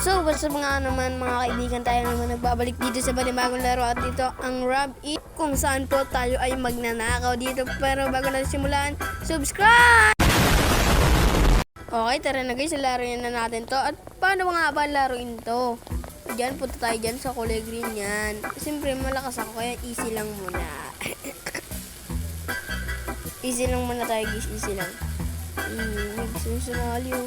So, basta mga naman mga kaibigan, tayo naman nagbabalik dito sa panibagong laro at dito ang Rabbit kung saan po tayo ay magnanakaw dito. Pero bago natin simulan, subscribe! Okay, tara na guys, laruin na natin to. At paano nga ba laruin to? Diyan, punta tayo dyan sa kulay green yan. Siyempre malakas ako kaya easy lang muna. Easy lang muna tayo guys, easy lang. Nagsusunali oh.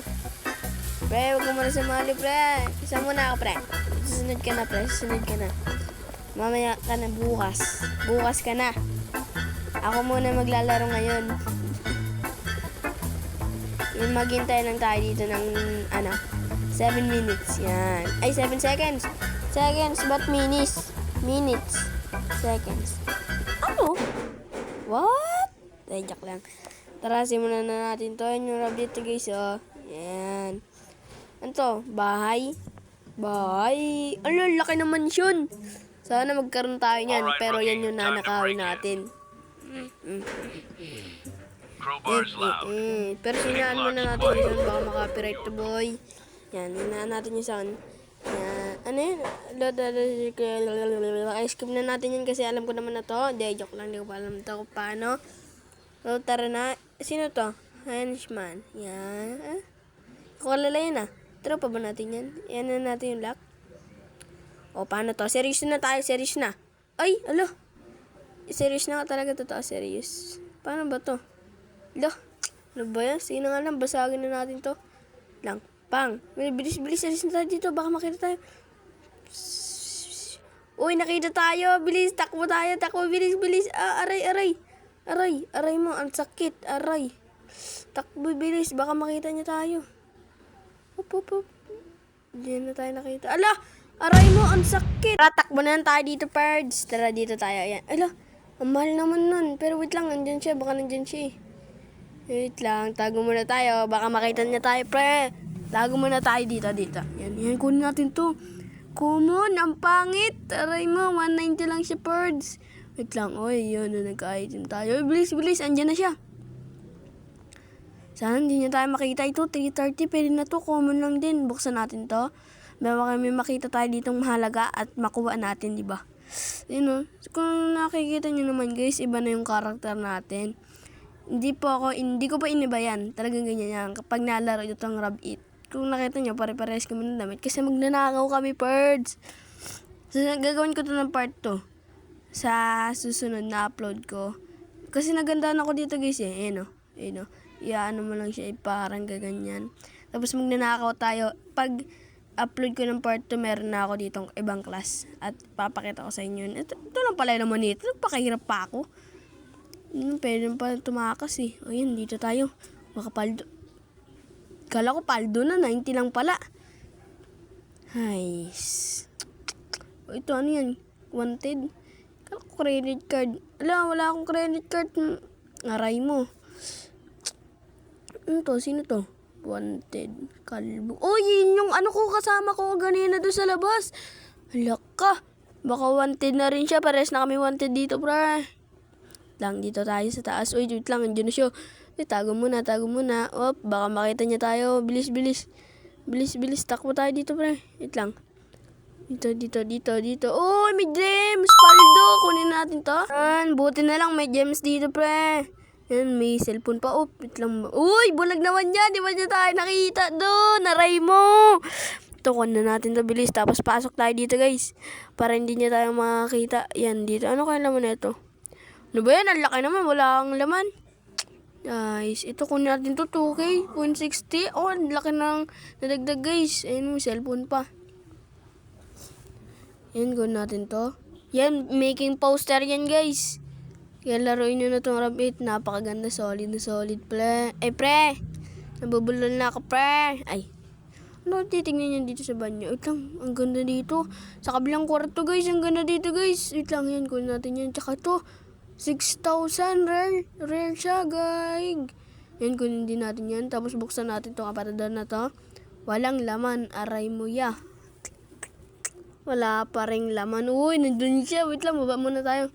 Pre, huwag mo muna sumali, pre. Isa muna ako, pre. Susunod ka na, pre. Susunod ka na. Mamaya ka na bukas. Bukas ka na. Ako muna maglalaro ngayon. Yung maghintay lang tayo dito ng, 7 minutes. Yan. Ay, 7 seconds. Seconds, but minutes. Minutes. Seconds. Ano? What? Ay, joke lang. Tara, simulan na natin to. Yan yung rabbit to, guys, oh. Yan. Ano to? Bahay? Bahay? Ang laki naman yun. Sana magkaroon tayo niyan. Pero yan yung nanakawin natin. Pero sinaan muna natin yung sound. Baka makapiright to boy. Yan. Hinaan natin yung sound. Yan. Ano yun? Skip na natin yan kasi alam ko naman na to. Hindi, joke lang. Hindi ko pa alam to kung paano. So, tara na. Sino to? Henchman. Yan. Kukalala yun ah. Tropa ba natin yan? Yan na natin yung lock. O, paano to? Serious na tayo. Serious na. Ay, alo. Serious na ka talaga. Totoo, serious. Paano ba to? Alo. Ano ba yan? Sino nga lang. Basagin na natin to. Lang. Pang. Bilis, bilis. Serious na tayo dito. Baka makita tayo. Uy, nakita tayo. Bilis. Takbo tayo. Takbo. Bilis, bilis. Aray, aray. Aray. Aray mo. Ang sakit. Aray. Takbo, bilis. Baka makita niya tayo. Up. Diyan na tayo nakita. Ala! Aray mo, ang sakit! Tara, takbo na tayo dito, Perds. Tara, dito tayo. Ayan. Ala, ang mahal naman nun. Pero wait lang, nandyan siya. Baka nandyan siya eh. Wait lang, tago muna tayo. Baka makita niya tayo, pre. Tago muna tayo dito. Yan, kunin natin to. Common, ang pangit. Aray mo, 190 lang siya, Perds. Wait lang, oy, yun, nagka-item tayo. Bilis, andyan na siya. Sana hindi niya tayo makita ito. 330, pwede na to. Common lang din. Buksan natin to. Baka may makita tayo ditong mahalaga at makuha natin, di ba? Yun o. Kung nakikita niyo naman guys, iba na yung karakter natin. Hindi ko pa iniba yan. Talagang ganyan yan. Kapag nalaro ito ang Rabbit. Kung nakita niyo, pare-pares kami ng damit. Kasi magnanakaw kami, Perds. So, gagawin ko to ng part 2. Sa susunod na upload ko. Kasi nagandaan ako dito guys eh. Ayun o. Ano mo lang siya, parang gaganyan. Tapos magnanakaw tayo. Pag upload ko ng part 2, meron na ako ditong ibang class. At papakita ko sa inyo. Ito lang pala naman ito. Nagpakahirap pa ako. Pwede pa tumakas eh. O yan, dito tayo. Makapaldo. Kala ko paldo na, 90 lang pala. Ay. O ito, ano yan? Wanted. Kala ko credit card. Wala akong credit card. Aray mo. Ano to? Sino to? Wanted. Kalbo. Oh, yun yung ko kasama ko ganina doon sa labas. Halak ka. Baka wanted na rin siya. Pares na kami wanted dito, pre. Lang, dito tayo sa taas. Uy, wait lang. Andiyan na siya. Tago muna. Op, baka makita niya tayo. Bilis. Bilis. Takbo tayo dito, pre. Wait lang. Dito. Oh, may gems. Paldo. Kunin natin to. Buti na lang may gems dito, pre. Yan, may cellphone pa. Oh, wait lang. Uy, bulag naman yan. Di ba niya tayo nakita doon? Aray mo. Ito, kunin na natin to bilis. Tapos pasok tayo dito, guys. Para hindi niya tayo makakita. Yan, dito. Ano kaya laman na ito? Ano ba yan? Ang laki naman. Wala kang laman. Guys, ito kunin natin to. 2K. 160. Oh, ang laki ng nadagdag, guys. Ayun, may cellphone pa. Yan, kunin natin to. Yan, making poster yan, guys. Kaya laruin nyo na itong Rabbit. Napakaganda. Solid, pre. Pre. Nabubulol na ako, pre. Ay. Ano titignan nyo dito sa banyo? Wait lang. Ang ganda dito. Sa kabilang kwarto, guys. Ang ganda dito, guys. Wait lang. Yan. Kunin natin yan. Tsaka to. 6,000. Rare siya, guys. Yan. Kunin din natin yan. Tapos buksan natin itong aparador na to. Walang laman. Aray mo ya. Wala pa ring laman. Uy, nandun siya. Wait lang. Baba muna tayo.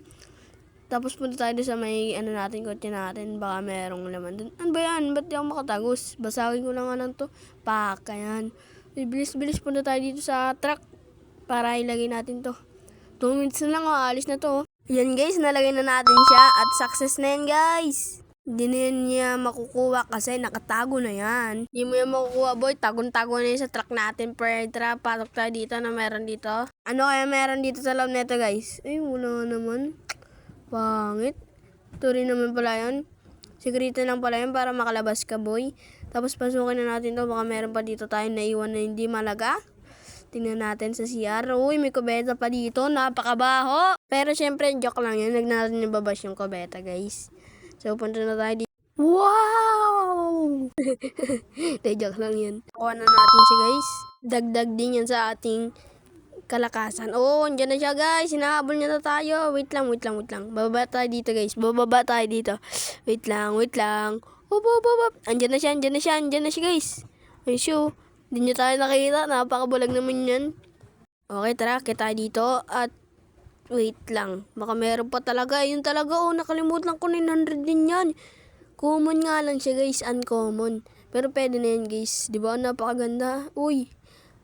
Tapos punta tayo sa may natin, kotse natin. Baka merong laman dun. Ano ba yan? Ba't di ako makatagos? Basagin ko lang nga lang to. Paka yan. Bilis-bilis punta tayo dito sa truck para ilagay natin to. 2 minutes na lang, alis na to. Yan guys, nalagay na natin siya at success na yan guys. Hindi na yan niya makukuha kasi nakatago na yan. Hindi mo yan makukuha boy, tagong-tago na yan sa truck natin. Tara, patok tayo dito na meron dito. Ano kaya meron dito sa loob neto guys? Ay, wala naman. Pangit. Ito rin naman pala yun. Sikrito lang pala yun para makalabas ka boy. Tapos pasukin na natin to, baka meron pa dito tayo naiwan na hindi malaga. Tingnan natin sa CR. Uy, may kubeta pa dito. Napakabaho. Pero syempre, joke lang yun. Huwag natin nababash yung kubeta, guys. So, punta na tayo dito. Wow! De, joke lang yun. Kuha na natin siya, guys. Dagdag din yan sa ating kalakasan. Oh, andyan na siya, guys. Hinahabol niya na tayo. Wait lang. Bababa tayo dito, guys. Bababa tayo dito. Wait lang. Hop. Andyan na siya, guys. Ay, show. Hindi nyo tayo nakita. Napakabulag naman yan. Okay, tara. Kita dito. At wait lang. Baka meron pa talaga. Yun talaga. Oh, nakalimutan ko 900 din yan. Common nga lang siya guys. Uncommon. Pero pwede na yan guys. Diba? Napakaganda. Uy.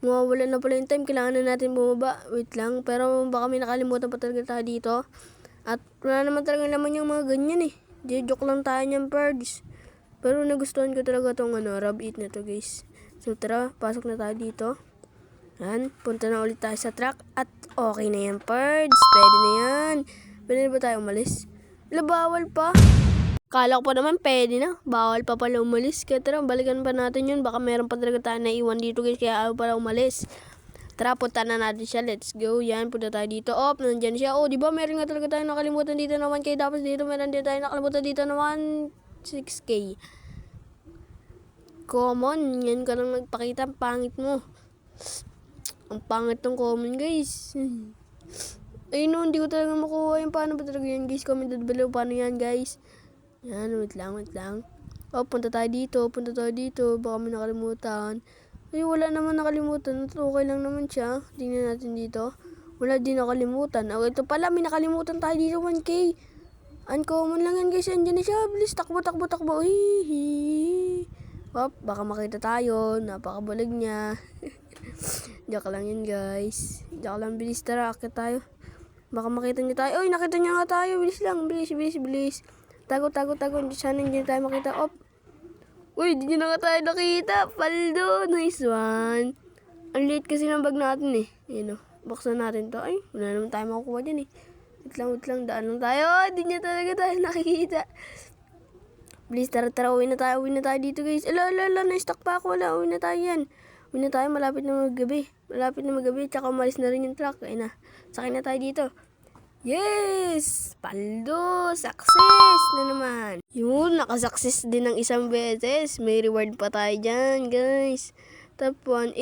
Mawawala na pala yung time. Kailangan na natin bumaba. Wait lang. Pero baka may nakalimutan pa talaga tayo dito. At wala naman talaga naman yung mga ganyan eh. Joke lang tayo niyang birds. Pero nagustuhan ko talaga tong rub-it na to guys. So tara, pasok na tayo dito. Yan, punta na ulit tayo sa truck. At okay na yan, birds. Pwede na yan. Pwede na ba tayo umalis? Bawal pa. Kala ko pa naman pwede na. Bawal pa pala umalis. Kaya tara, balikan pa natin yun. Baka meron pa talaga tayo naiwan dito guys. Kaya ayaw pala umalis. Tara, punta na natin siya. Let's go. Yan, punta tayo dito. Nandyan siya. Diba meron nga talaga tayo nakalimutan dito na 1K. Tapos dito meron din tayo nakalimutan dito na 6K. Common, yan ka lang nagpakita, ang pangit mo. Ang pangit ng common guys. Ay no, hindi ko talaga makuha yung paano ba talaga yan guys. Comment down below paano yan guys. Yan, wait lang. Punta tayo dito. Baka may nakalimutan. Ay, wala naman nakalimutan. Okay lang naman siya. Tingnan natin dito. Wala din nakalimutan. Ito pala, may nakalimutan tayo dito 1K. Uncommon lang yan guys. Andiyan na siya. Bilis, takbo. Hihi. Baka makita tayo. Napakabulag niya. Joke lang yun guys. Joke lang, bilis. Tara, akit tayo. Baka makita niya tayo. Uy, nakita niya nga tayo. Bilis lang. Bilis. Tago. Sana hindi tayo makita. Uy, hindi na nga tayo nakita. Paldo. Nice one. Ang late kasi ng bag natin eh. Buksan natin to. Ay, wala naman tayo makukuha dyan eh. Wait lang. Daan lang tayo. Hindi niya talaga tayo nakikita. Please, tara, uwi na tayo dito guys. Na-stuck pa ako. Uwi na tayo yan. Malapit na magabi. Tsaka umalis na rin yung truck. Ayun na. Sakay na tayo dito. Yes! Paldo! Success na naman. Yun, nakasuccess din ng isang beses. May reward pa tayo dyan, guys. Top 1.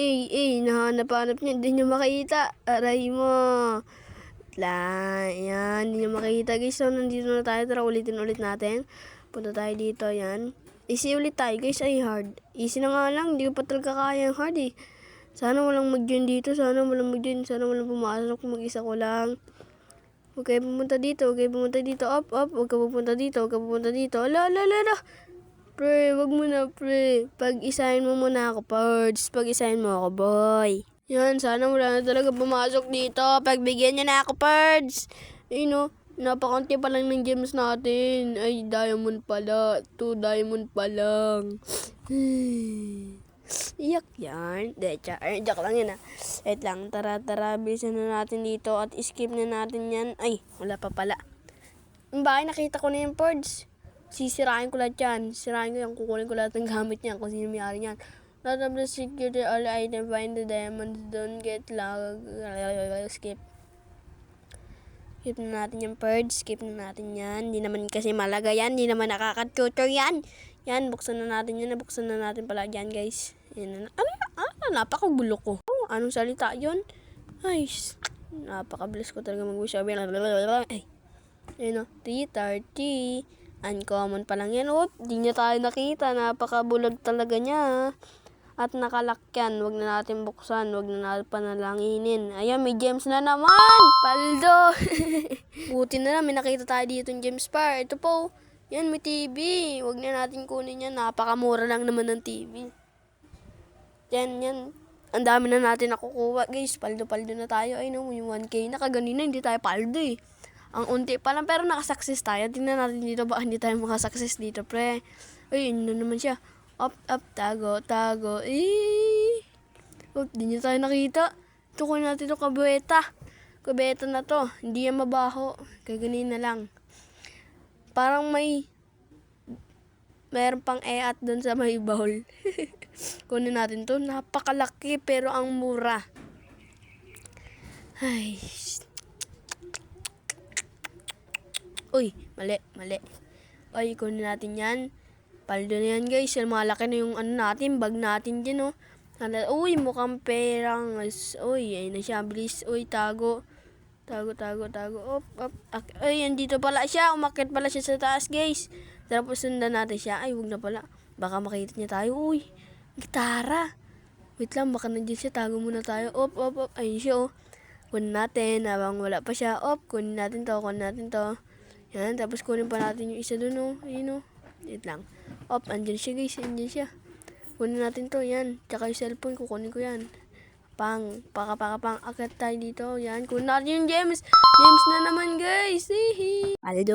Nahanap niya. Hindi niyo makita. Aray mo. Yan, hindi niyo makita guys. So, nandito na tayo. Tara, ulitin natin. Punta tayo dito, yan. Easy ulit tayo guys, ay hard. Easy na nga lang, hindi ko pa talaga kaya yung hard eh. Sana walang mag-join dito, sana walang pumasok, mag-isa ko lang. Huwag kayo pumunta dito. Up. Huwag ka pupunta dito. Ala. Pre, wag mo na pre. Pag-isahin mo muna ako, birds. Pag-isahin mo ako, boy. Yan, sana wala na talaga pumasok dito. Pagbigyan niya na ako, birds. Napakunti pa lang ng gems natin. Ay, diamond pala. 2 diamond pa lang. Iyak yan. Joke lang yan ah. Wait lang. Tara. Bilisan na natin dito at skip na natin yan. Ay, wala pa pala. Bakit nakita ko na yung birds? Sisirain ko lahat yan. Kukunin ko lahat ng gamit niyan kung sino may-ari niyan. Not of the security, all item, find the diamonds, don't get lag. Skip na natin yung birds. Skip na natin yan. Hindi naman kasi malaga yan. Hindi naman nakaka-tutor yan. Yan, buksan na natin yan. Buksan na natin pala yan, guys. Yan. Napakagulo ko. Anong salita yun? Ay, napakabilis ko talaga mag-wish. Ay, 330. Uncommon pa lang yan. Di niya tayo nakita. Napakabulag talaga niya. At nakalakyan. Huwag na natin buksan. Huwag na natin panalanginin. Ayan, may gems na naman. Paldo. Buti na lang. May nakita tayo dito yung gems par. Ito po. Yan, may TV. Huwag na natin kunin yan. Napakamura lang naman ng TV. Yan. Ang dami na natin nakukuha, guys. Paldo-paldo na tayo. Ay, no, yung 1K na. Kaganina, hindi tayo paldo eh. Ang unti pa lang, pero nakasuccess tayo. Tingnan natin dito, baka hindi tayo makasuccess dito, pre. Ay, yun na naman siya. Up, up, tago, tago. Up, di nyo tayo nakita. Tukoy natin ito, kabeta. Kabeta na to. Hindi yan mabaho. Kaganina lang. Parang mayroon pang at doon sa may bowl. Kunin natin to. Napakalaki pero ang mura. Ay. Uy, mali. Ay, kunin natin yan. Paldo na yan, guys. Malaki na yung natin, bag natin dyan, oh. Uy, mukhang perang. Uy, ayun na siya. Bilis. Uy, tago. Tago. Up. Ay, andito pala siya. Umakyat pala siya sa taas, guys. Tapos sundan natin siya. Ay, huwag na pala. Baka makita niya tayo. Uy, gitara. Wait lang, baka nandiyan siya. Tago muna tayo. Up. Ayun siya, oh. Kunin natin. Habang wala pa siya. Up. Kunin natin to. Yan. Tapos kunin pa natin yung isa dun, oh. Ayun, oh. Wait lang. Up. Andyan siya, guys. Andyan siya. Kunin natin to. Yan. Tsaka yung cellphone. Kukunin ko yan. Pang. Akit tayo dito. Yan. Kunin natin yung gems. Gems na naman, guys.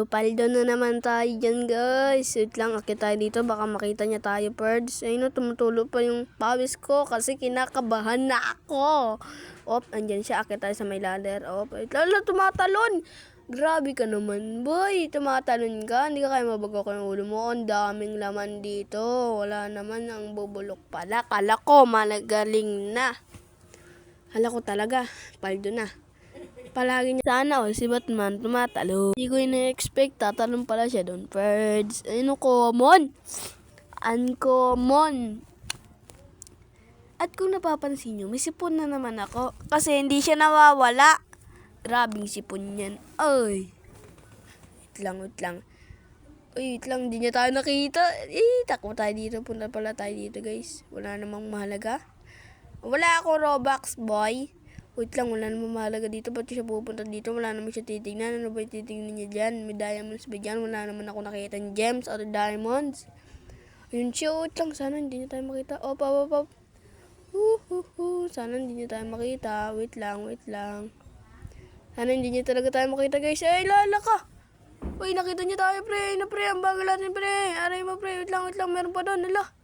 Paldo na naman tayo dyan, guys. Wait lang, akit tayo dito. Baka makita niya tayo, birds. Ayun, no, tumutulo pa yung pawis ko kasi kinakabahan na ako. Op, andyan siya. Akit tayo sa may ladder. Op, lalo, tumatalon. Grabe ka naman, boy. Tumatalon ka. Hindi ka kaya mabago ko ng ulo mo. Ang daming laman dito. Wala naman, ang bubulok pala. Kala ko, malagaling na. Hala ko talaga, paldo na. Palagi niya sana si Batman tumatalo. Hindi ko ina-expect, tatalon pala siya doon. Birds, ano, common. Uncommon. At kung napapansin nyo, may sipon na naman ako. Kasi hindi siya nawawala. Grabing sipon yan. Ay. Wait lang. Wait lang, hindi niya tayo nakita. Takbo tayo dito. Punta pala tayo dito, guys. Wala namang mahalaga. Wala ako Robux, boy. Wait lang, wala namang mahalaga dito. Ba't siya pupunta dito? Wala naman siya titignan. Ano ba yung titignan niya dyan? May diamonds ba dyan? Wala naman ako nakita ng gems or diamonds. Ayun siya, wait lang. Sana hindi niya tayo makita. Op. Sana hindi niya tayo makita. Wait lang. Sana hindi niya talaga tayo makita, guys. Ay, lala ka. Uy, nakita niya tayo, pre. Ang bagal natin, pre. Aray mo, pre. Wait lang. Meron pa doon. Wala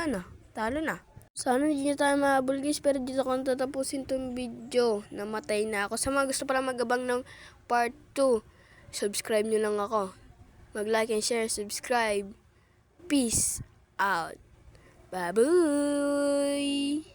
na. Talo na. Sana hindi niya tayo mahabol, guys. Pero dito ko tatapusin itong video. Namatay na ako. Sa mga gusto pala magabang ng part 2, subscribe nyo lang ako. Mag-like and share, subscribe. Peace out. Bye-bye.